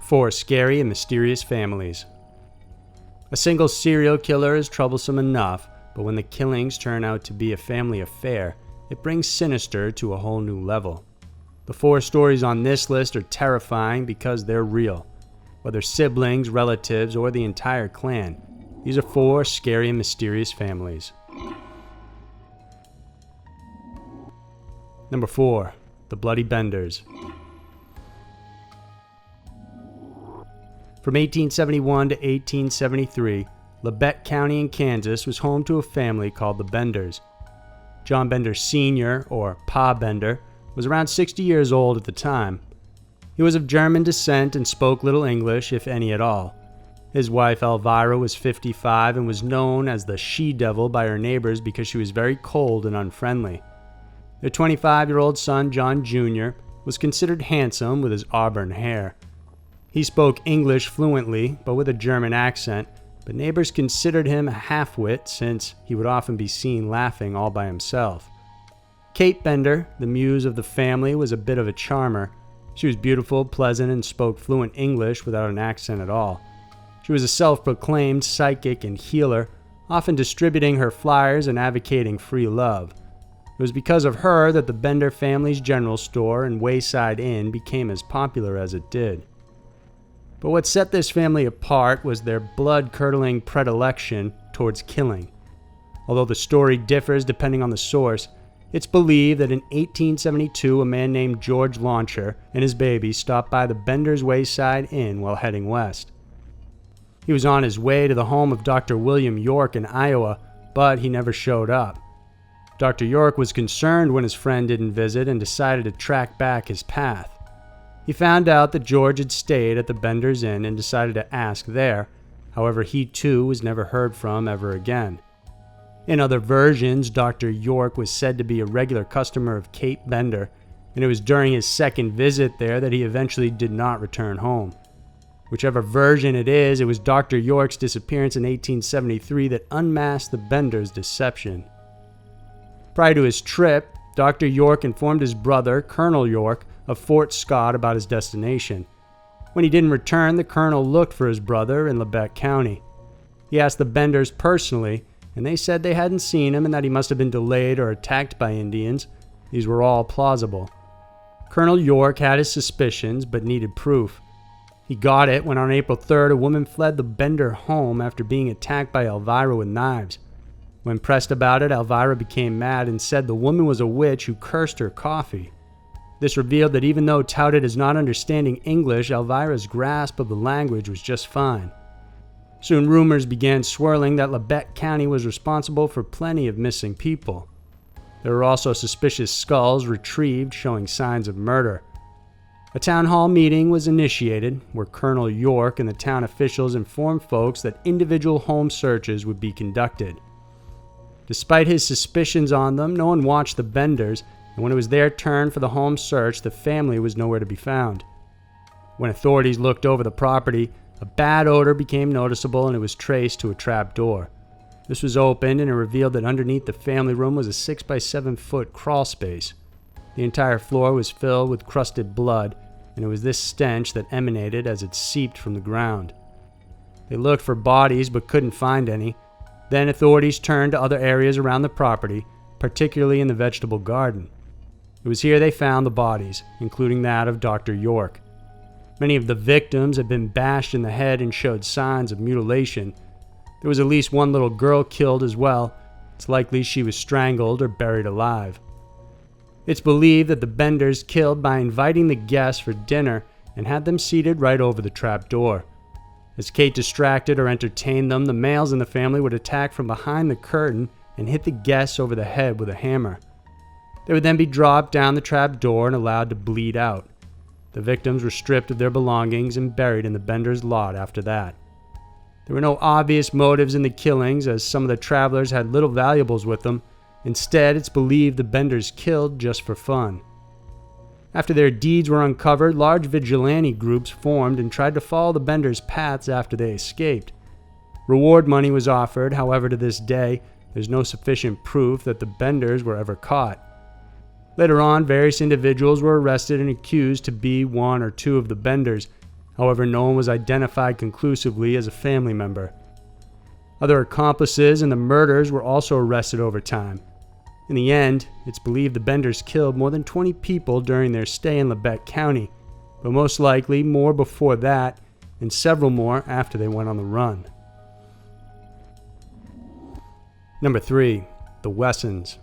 4 scary and mysterious families. A single serial killer is troublesome enough, but when the killings turn out to be a family affair, it brings sinister to a whole new level. The 4 stories on this list are terrifying because they're real. Whether siblings, relatives, or the entire clan, these are 4 scary and mysterious families. Number 4. The Bloody Benders. From 1871 to 1873, Labette County in Kansas was home to a family called the Benders. John Bender Sr., or Pa Bender, was around 60 years old at the time. He was of German descent and spoke little English, if any at all. His wife Elvira was 55 and was known as the she-devil by her neighbors because she was very cold and unfriendly. Their 25-year-old son, John Jr., was considered handsome with his auburn hair. He spoke English fluently, but with a German accent, but neighbors considered him a half-wit since he would often be seen laughing all by himself. Kate Bender, the muse of the family, was a bit of a charmer. She was beautiful, pleasant, and spoke fluent English without an accent at all. She was a self-proclaimed psychic and healer, often distributing her flyers and advocating free love. It was because of her that the Bender family's general store and Wayside Inn became as popular as it did. But what set this family apart was their blood-curdling predilection towards killing. Although the story differs depending on the source, it's believed that in 1872 a man named George Launcher and his baby stopped by the Bender's Wayside Inn while heading west. He was on his way to the home of Dr. William York in Iowa, but he never showed up. Dr. York was concerned when his friend didn't visit and decided to track back his path. He found out that George had stayed at the Bender's Inn and decided to ask there. However, he too was never heard from ever again. In other versions, Dr. York was said to be a regular customer of Kate Bender, and it was during his second visit there that he eventually did not return home. Whichever version it is, it was Dr. York's disappearance in 1873 that unmasked the Benders' deception. Prior to his trip, Dr. York informed his brother, Colonel York, of Fort Scott about his destination. When he didn't return, the colonel looked for his brother in Labette County. He asked the Benders personally, and they said they hadn't seen him and that he must have been delayed or attacked by Indians. These were all plausible. Colonel York had his suspicions, but needed proof. He got it when on April 3rd, a woman fled the Bender home after being attacked by Elvira with knives. When pressed about it, Elvira became mad and said the woman was a witch who cursed her coffee. This revealed that even though touted as not understanding English, Elvira's grasp of the language was just fine. Soon rumors began swirling that Labette County was responsible for plenty of missing people. There were also suspicious skulls retrieved showing signs of murder. A town hall meeting was initiated where Colonel York and the town officials informed folks that individual home searches would be conducted. Despite his suspicions on them, no one watched the Benders, and when it was their turn for the home search, the family was nowhere to be found. When authorities looked over the property, a bad odor became noticeable and it was traced to a trap door. This was opened and it revealed that underneath the family room was a 6 by 7 foot crawl space. The entire floor was filled with crusted blood, and it was this stench that emanated as it seeped from the ground. They looked for bodies but couldn't find any. Then authorities turned to other areas around the property, particularly in the vegetable garden. It was here they found the bodies, including that of Dr. York. Many of the victims had been bashed in the head and showed signs of mutilation. There was at least one little girl killed as well. It's likely she was strangled or buried alive. It's believed that the Benders killed by inviting the guests for dinner and had them seated right over the trap door. As Kate distracted or entertained them, the males in the family would attack from behind the curtain and hit the guests over the head with a hammer. They would then be dropped down the trap door and allowed to bleed out. The victims were stripped of their belongings and buried in the Benders' lot after that. There were no obvious motives in the killings, as some of the travelers had little valuables with them. Instead, it's believed the Benders killed just for fun. After their deeds were uncovered, large vigilante groups formed and tried to follow the Benders' paths after they escaped. Reward money was offered, however to this day, there's no sufficient proof that the Benders were ever caught. Later on, various individuals were arrested and accused to be one or two of the Benders. However, no one was identified conclusively as a family member. Other accomplices in the murders were also arrested over time. In the end, it's believed the Benders killed more than 20 people during their stay in Labette County, but most likely more before that and several more after they went on the run. Number 3. The WESSONS.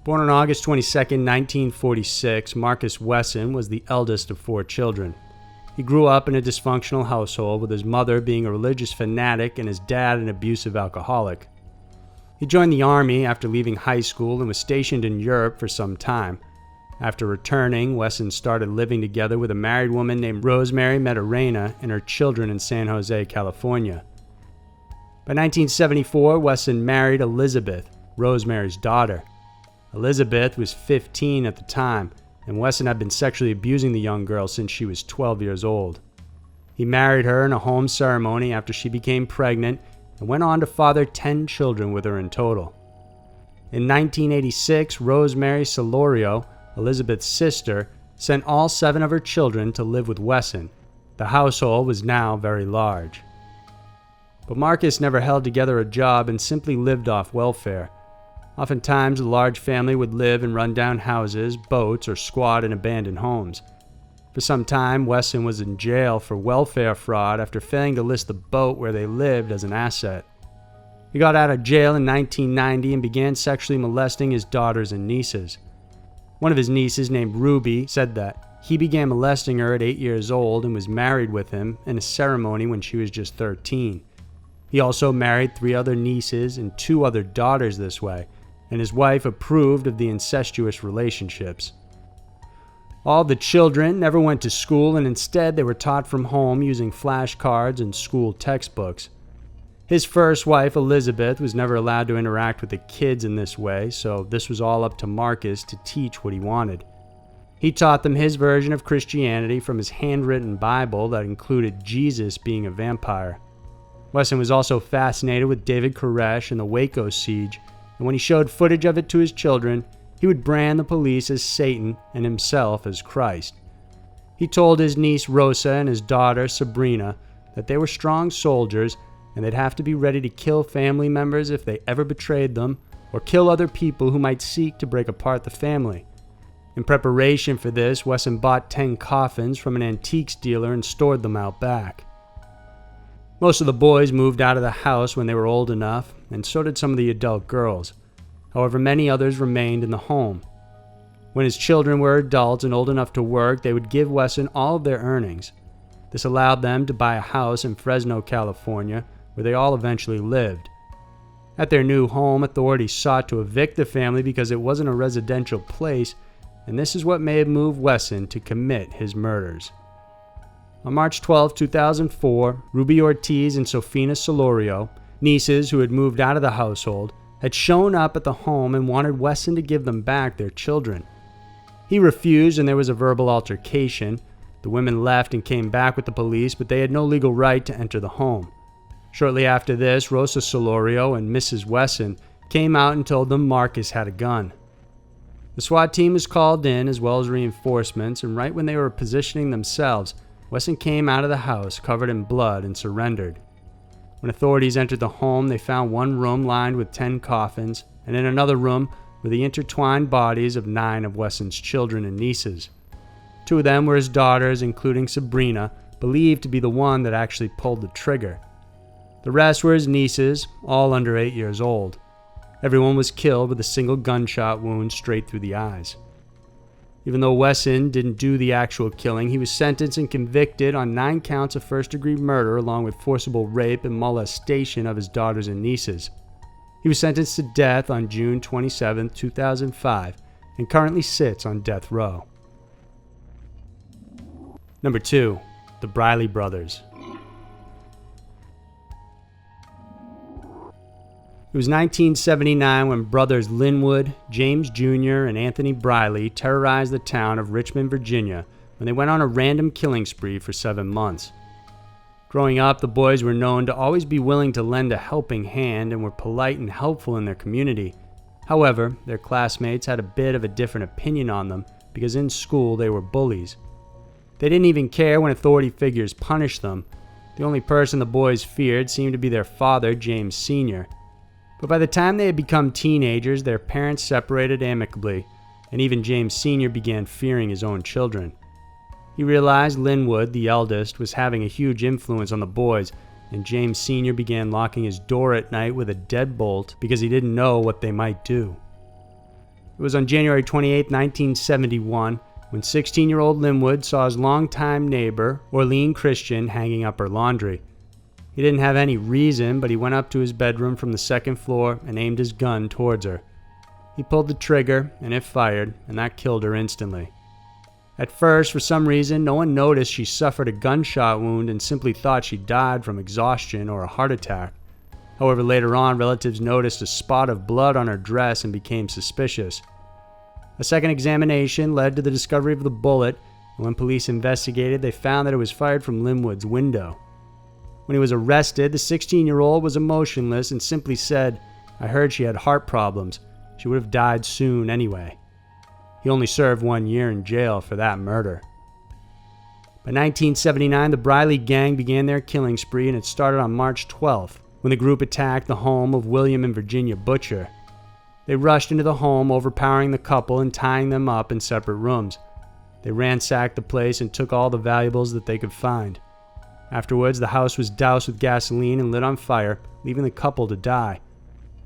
Born on August 22, 1946, Marcus Wesson was the eldest of 4 children. He grew up in a dysfunctional household, with his mother being a religious fanatic and his dad an abusive alcoholic. He joined the Army after leaving high school and was stationed in Europe for some time. After returning, Wesson started living together with a married woman named Rosemary Maturana and her children in San Jose, California. By 1974, Wesson married Elizabeth, Rosemary's daughter. Elizabeth was 15 at the time, and Wesson had been sexually abusing the young girl since she was 12 years old. He married her in a home ceremony after she became pregnant and went on to father 10 children with her in total. In 1986, Rosemary Solorio, Elizabeth's sister, sent all 7 of her children to live with Wesson. The household was now very large. But Marcus never held together a job and simply lived off welfare. Oftentimes, the large family would live in rundown houses, boats, or squat in abandoned homes. For some time, Wesson was in jail for welfare fraud after failing to list the boat where they lived as an asset. He got out of jail in 1990 and began sexually molesting his daughters and nieces. One of his nieces, named Ruby, said that he began molesting her at 8 years old and was married with him in a ceremony when she was just 13. He also married 3 other nieces and 2 other daughters this way, and his wife approved of the incestuous relationships. All the children never went to school, and instead they were taught from home using flashcards and school textbooks. His first wife, Elizabeth, was never allowed to interact with the kids in this way, so this was all up to Marcus to teach what he wanted. He taught them his version of Christianity from his handwritten Bible that included Jesus being a vampire. Wesson was also fascinated with David Koresh and the Waco siege, and when he showed footage of it to his children, he would brand the police as Satan and himself as Christ. He told his niece Rosa and his daughter Sabrina that they were strong soldiers and they'd have to be ready to kill family members if they ever betrayed them or kill other people who might seek to break apart the family. In preparation for this, Wesson bought 10 coffins from an antiques dealer and stored them out back. Most of the boys moved out of the house when they were old enough, and so did some of the adult girls. However, many others remained in the home. When his children were adults and old enough to work, they would give Wesson all of their earnings. This allowed them to buy a house in Fresno, California, where they all eventually lived. At their new home, authorities sought to evict the family because it wasn't a residential place, and this is what may have moved Wesson to commit his murders. On March 12, 2004, Ruby Ortiz and Sofina Solorio, nieces who had moved out of the household, had shown up at the home and wanted Wesson to give them back their children. He refused and there was a verbal altercation. The women left and came back with the police, but they had no legal right to enter the home. Shortly after this, Rosa Solorio and Mrs. Wesson came out and told them Marcus had a gun. The SWAT team was called in as well as reinforcements, and right when they were positioning themselves, Wesson came out of the house covered in blood and surrendered. When authorities entered the home, they found one room lined with 10 coffins, and in another room were the intertwined bodies of 9 of Wesson's children and nieces. 2 of them were his daughters, including Sabrina, believed to be the one that actually pulled the trigger. The rest were his nieces, all under 8 years old. Everyone was killed with a single gunshot wound straight through the eyes. Even though Wesson didn't do the actual killing, he was sentenced and convicted on 9 counts of first-degree murder along with forcible rape and molestation of his daughters and nieces. He was sentenced to death on June 27, 2005, and currently sits on death row. Number 2. The BRILEY brothers. It was 1979 when brothers Linwood, James Jr., and Anthony BRILEY terrorized the town of Richmond, Virginia, when they went on a random killing spree for 7 months. Growing up, the boys were known to always be willing to lend a helping hand and were polite and helpful in their community. However, their classmates had a bit of a different opinion on them, because in school they were bullies. They didn't even care when authority figures punished them. The only person the boys feared seemed to be their father, James Sr. But by the time they had become teenagers, their parents separated amicably, and even James Sr. began fearing his own children. He realized Linwood, the eldest, was having a huge influence on the boys, and James Sr. began locking his door at night with a deadbolt because he didn't know what they might do. It was on January 28, 1971, when 16-year-old Linwood saw his longtime neighbor, Orlean Christian, hanging up her laundry. He didn't have any reason, but he went up to his bedroom from the second floor and aimed his gun towards her. He pulled the trigger, and it fired, and that killed her instantly. At first, for some reason, no one noticed she suffered a gunshot wound and simply thought she died from exhaustion or a heart attack. However, later on, relatives noticed a spot of blood on her dress and became suspicious. A second examination led to the discovery of the bullet, and when police investigated, they found that it was fired from Linwood's window. When he was arrested, the 16-year-old was emotionless and simply said, "I heard she had heart problems. She would have died soon anyway." He only served 1 year in jail for that murder. By 1979, the BRILEY gang began their killing spree, and it started on March 12th, when the group attacked the home of William and Virginia Butcher. They rushed into the home, overpowering the couple and tying them up in separate rooms. They ransacked the place and took all the valuables that they could find. Afterwards, the house was doused with gasoline and lit on fire, leaving the couple to die.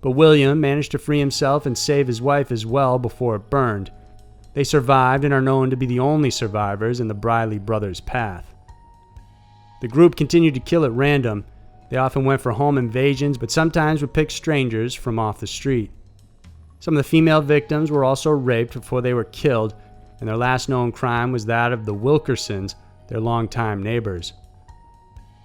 But William managed to free himself and save his wife as well before it burned. They survived and are known to be the only survivors in the BRILEY brothers' path. The group continued to kill at random. They often went for home invasions, but sometimes would pick strangers from off the street. Some of the female victims were also raped before they were killed, and their last known crime was that of the Wilkersons, their longtime neighbors.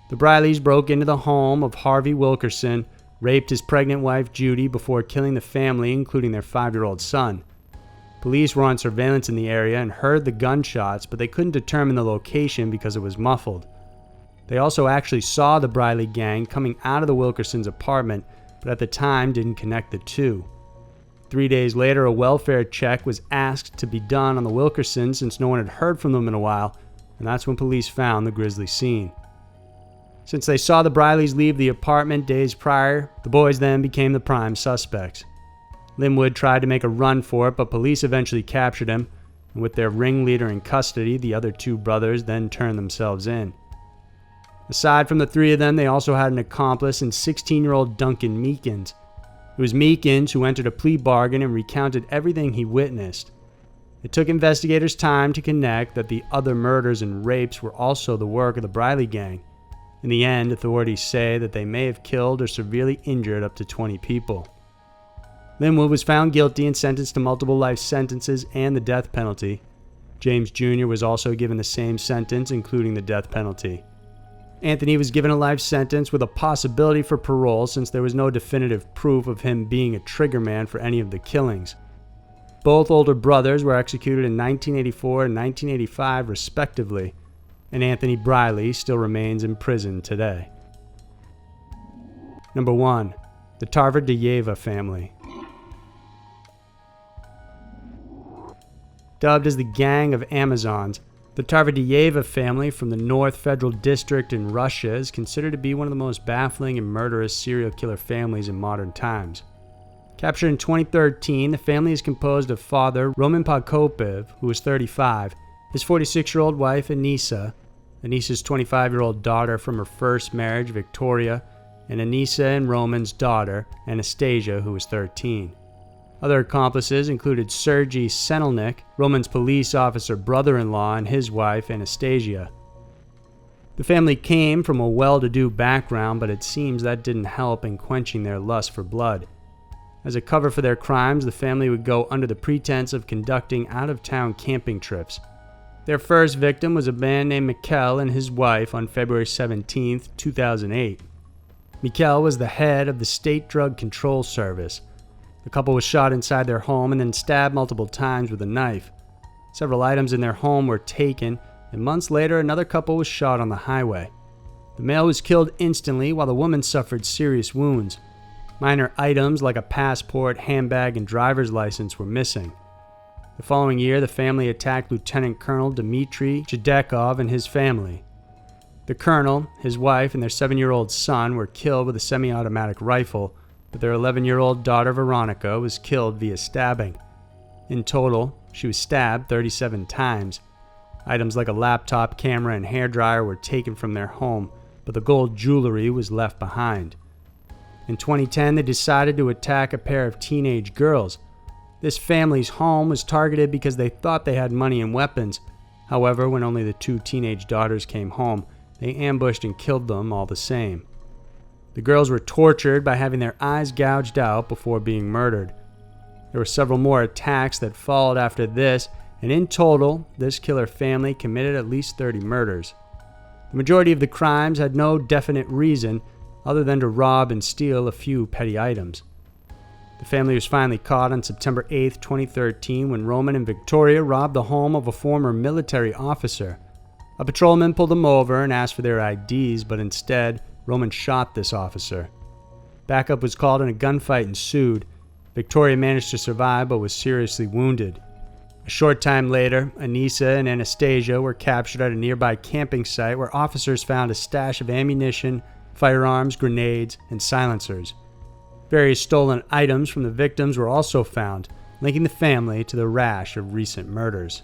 The BRILEYs broke into the home of Harvey Wilkerson, raped his pregnant wife Judy before killing the family, including their 5-year-old son. Police were on surveillance in the area and heard the gunshots, but they couldn't determine the location because it was muffled. They also actually saw the BRILEY gang coming out of the Wilkersons' apartment, but at the time didn't connect the two. 3 days later, a welfare check was asked to be done on the Wilkersons since no one had heard from them in a while, and that's when police found the grisly scene. Since they saw the BRILEYs leave the apartment days prior, the boys then became the prime suspects. Linwood tried to make a run for it, but police eventually captured him, and with their ringleader in custody, the other 2 brothers then turned themselves in. Aside from the 3 of them, they also had an accomplice in 16-year-old Duncan Meekins. It was Meekins who entered a plea bargain and recounted everything he witnessed. It took investigators time to connect that the other murders and rapes were also the work of the BRILEY gang. In the end, authorities say that they may have killed or severely injured up to 20 people. Linwood was found guilty and sentenced to multiple life sentences and the death penalty. James Jr. was also given the same sentence, including the death penalty. Anthony was given a life sentence with a possibility for parole since there was no definitive proof of him being a triggerman for any of the killings. Both older brothers were executed in 1984 and 1985 respectively, and Anthony BRILEY still remains in prison today. Number 1. The TARVERDIYEVA family. Dubbed as the Gang of Amazons, the TARVERDIYEVA family from the North Federal District in Russia is considered to be one of the most baffling and murderous serial killer families in modern times. Captured in 2013, the family is composed of father Roman Podkopev, who was 35, his 46-year-old wife Anisa, Anisa's 25-year-old daughter from her first marriage, Victoria, and Anisa and Roman's daughter, Anastasia, who was 13. Other accomplices included Sergei Senelnik, Roman's police officer brother-in-law, and his wife, Anastasia. The family came from a well-to-do background, but it seems that didn't help in quenching their lust for blood. As a cover for their crimes, the family would go under the pretense of conducting out-of-town camping trips. Their first victim was a man named Mikhail and his wife on February 17, 2008. Mikhail was the head of the State Drug Control Service. The couple was shot inside their home and then stabbed multiple times with a knife. Several items in their home were taken, and months later another couple was shot on the highway. The male was killed instantly while the woman suffered serious wounds. Minor items like a passport, handbag, and driver's license were missing. The following year, the family attacked Lieutenant Colonel Dmitry Chedekov and his family. The colonel, his wife, and their 7-year-old son were killed with a semi-automatic rifle, but their 11-year-old daughter Veronica was killed via stabbing. In total, she was stabbed 37 times. Items like a laptop, camera, and hairdryer were taken from their home, but the gold jewelry was left behind. In 2010, they decided to attack a pair of teenage girls. This family's home was targeted because they thought they had money and weapons. However, when only the 2 teenage daughters came home, they ambushed and killed them all the same. The girls were tortured by having their eyes gouged out before being murdered. There were several more attacks that followed after this, and in total, this killer family committed at least 30 murders. The majority of the crimes had no definite reason other than to rob and steal a few petty items. The family was finally caught on September 8, 2013, when Roman and Victoria robbed the home of a former military officer. A patrolman pulled them over and asked for their IDs, but instead, Roman shot this officer. Backup was called and a gunfight ensued. Victoria managed to survive but was seriously wounded. A short time later, Anissa and Anastasia were captured at a nearby camping site where officers found a stash of ammunition, firearms, grenades, and silencers. Various stolen items from the victims were also found, linking the family to the rash of recent murders.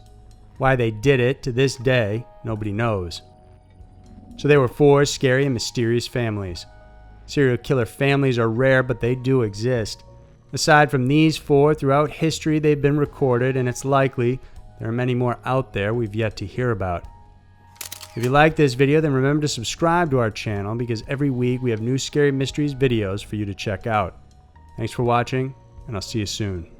Why they did it to this day, nobody knows. So there were 4 scary and mysterious families. Serial killer families are rare, but they do exist. Aside from these 4, throughout history they've been recorded, and it's likely there are many more out there we've yet to hear about. If you like this video, then remember to subscribe to our channel, because every week we have new Scary Mysteries videos for you to check out. Thanks for watching, and I'll see you soon.